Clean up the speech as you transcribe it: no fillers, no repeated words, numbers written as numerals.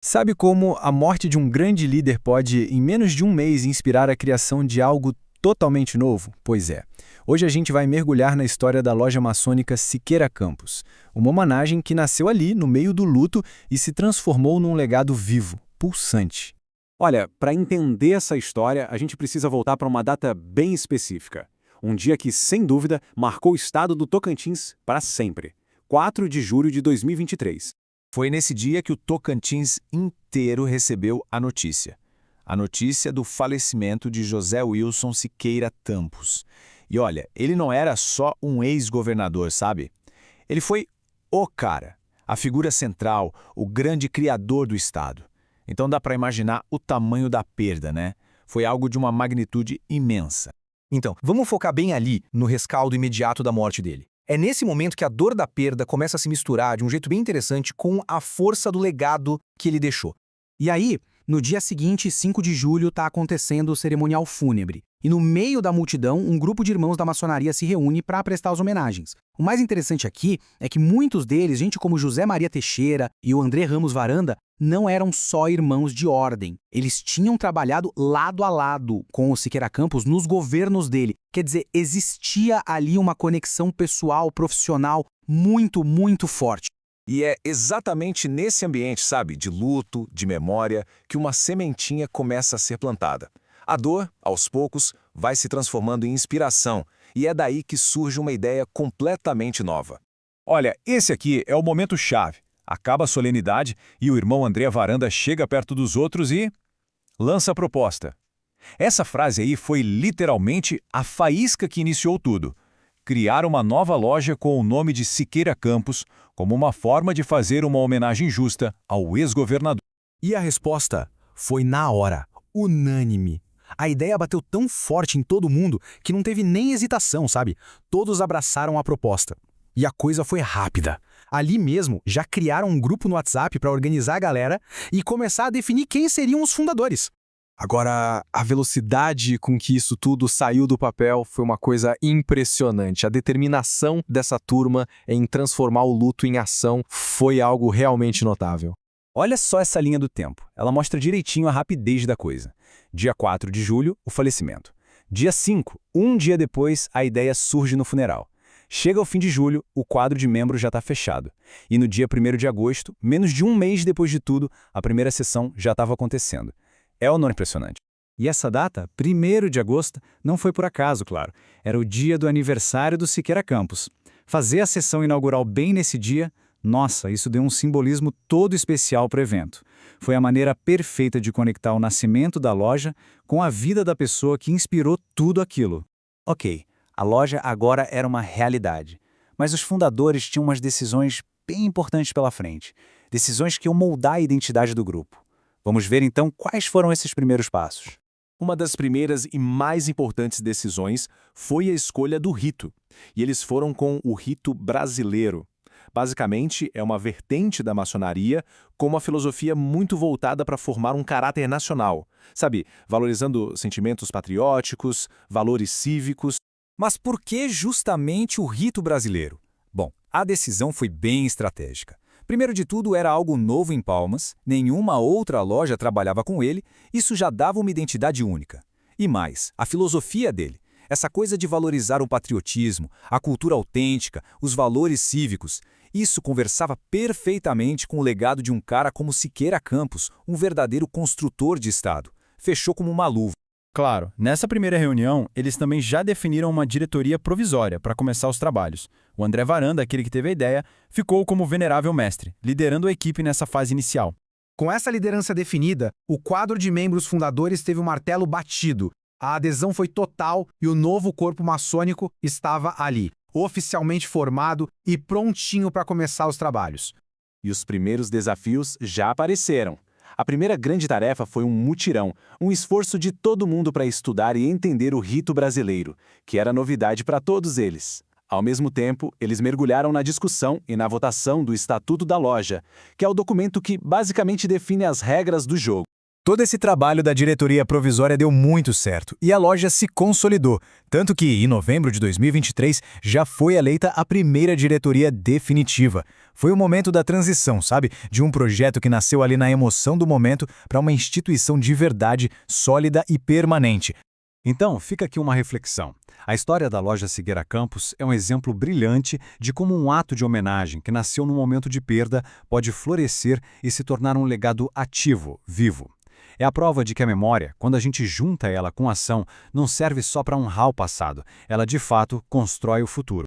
Sabe como a morte de um grande líder pode, em menos de um mês, inspirar a criação de algo totalmente novo? Pois é. Hoje a gente vai mergulhar na história da loja maçônica Siqueira Campos, uma homenagem que nasceu ali, no meio do luto, e se transformou num legado vivo, pulsante. Olha, para entender essa história, a gente precisa voltar para uma data bem específica. Um dia que, sem dúvida, marcou o estado do Tocantins para sempre. 4 de julho de 2023. Foi nesse dia que o Tocantins inteiro recebeu a notícia. A notícia do falecimento de José Wilson Siqueira Campos. E olha, ele não era só um ex-governador, sabe? Ele foi o cara, a figura central, o grande criador do Estado. Então dá para imaginar o tamanho da perda, né? Foi algo de uma magnitude imensa. Então, vamos focar bem ali, no rescaldo imediato da morte dele. É nesse momento que a dor da perda começa a se misturar de um jeito bem interessante com a força do legado que ele deixou. E aí, no dia seguinte, 5 de julho, está acontecendo o cerimonial fúnebre. E no meio da multidão, um grupo de irmãos da maçonaria se reúne para prestar as homenagens. O mais interessante aqui é que muitos deles, gente como José Maria Teixeira e o André Ramos Varanda, não eram só irmãos de ordem. Eles tinham trabalhado lado a lado com o Siqueira Campos nos governos dele. Quer dizer, existia ali uma conexão pessoal, profissional muito, muito forte. E é exatamente nesse ambiente, sabe, de luto, de memória, que uma sementinha começa a ser plantada. A dor, aos poucos, vai se transformando em inspiração, e é daí que surge uma ideia completamente nova. Olha, esse aqui é o momento-chave. Acaba a solenidade e o irmão André Varanda chega perto dos outros e lança a proposta. Essa frase aí foi literalmente a faísca que iniciou tudo. Criar uma nova loja com o nome de Siqueira Campos como uma forma de fazer uma homenagem justa ao ex-governador. E a resposta foi na hora, unânime. A ideia bateu tão forte em todo mundo que não teve nem hesitação, sabe? Todos abraçaram a proposta. E a coisa foi rápida. Ali mesmo, já criaram um grupo no WhatsApp para organizar a galera e começar a definir quem seriam os fundadores. Agora, a velocidade com que isso tudo saiu do papel foi uma coisa impressionante. A determinação dessa turma em transformar o luto em ação foi algo realmente notável. Olha só essa linha do tempo. Ela mostra direitinho a rapidez da coisa. Dia 4 de julho, o falecimento. Dia 5, um dia depois, a ideia surge no funeral. Chega ao fim de julho, o quadro de membros já está fechado. E no dia 1º de agosto, menos de um mês depois de tudo, a primeira sessão já estava acontecendo. É ou não impressionante? E essa data, 1º de agosto, não foi por acaso, claro. Era o dia do aniversário do Siqueira Campos. Fazer a sessão inaugural bem nesse dia, nossa, isso deu um simbolismo todo especial para o evento. Foi a maneira perfeita de conectar o nascimento da loja com a vida da pessoa que inspirou tudo aquilo. Ok, a loja agora era uma realidade. Mas os fundadores tinham umas decisões bem importantes pela frente. Decisões que iam moldar a identidade do grupo. Vamos ver então quais foram esses primeiros passos. Uma das primeiras e mais importantes decisões foi a escolha do rito. E eles foram com o rito brasileiro. Basicamente, é uma vertente da maçonaria com uma filosofia muito voltada para formar um caráter nacional. Sabe, valorizando sentimentos patrióticos, valores cívicos. Mas por que justamente o rito brasileiro? Bom, a decisão foi bem estratégica. Primeiro de tudo, era algo novo em Palmas, nenhuma outra loja trabalhava com ele, isso já dava uma identidade única. E mais, a filosofia dele, essa coisa de valorizar o patriotismo, a cultura autêntica, os valores cívicos, isso conversava perfeitamente com o legado de um cara como Siqueira Campos, um verdadeiro construtor de Estado. Fechou como uma luva. Claro, nessa primeira reunião, eles também já definiram uma diretoria provisória para começar os trabalhos. O André Varanda, aquele que teve a ideia, ficou como venerável mestre, liderando a equipe nessa fase inicial. Com essa liderança definida, o quadro de membros fundadores teve o martelo batido. A adesão foi total e o novo corpo maçônico estava ali, oficialmente formado e prontinho para começar os trabalhos. E os primeiros desafios já apareceram. A primeira grande tarefa foi um mutirão, um esforço de todo mundo para estudar e entender o rito brasileiro, que era novidade para todos eles. Ao mesmo tempo, eles mergulharam na discussão e na votação do Estatuto da Loja, que é o documento que basicamente define as regras do jogo. Todo esse trabalho da diretoria provisória deu muito certo e a loja se consolidou, tanto que, em novembro de 2023, já foi eleita a primeira diretoria definitiva. Foi o momento da transição, sabe? De um projeto que nasceu ali na emoção do momento para uma instituição de verdade, sólida e permanente. Então, fica aqui uma reflexão. A história da loja Siqueira Campos é um exemplo brilhante de como um ato de homenagem que nasceu num momento de perda pode florescer e se tornar um legado ativo, vivo. É a prova de que a memória, quando a gente junta ela com a ação, não serve só para honrar o passado, ela de fato constrói o futuro.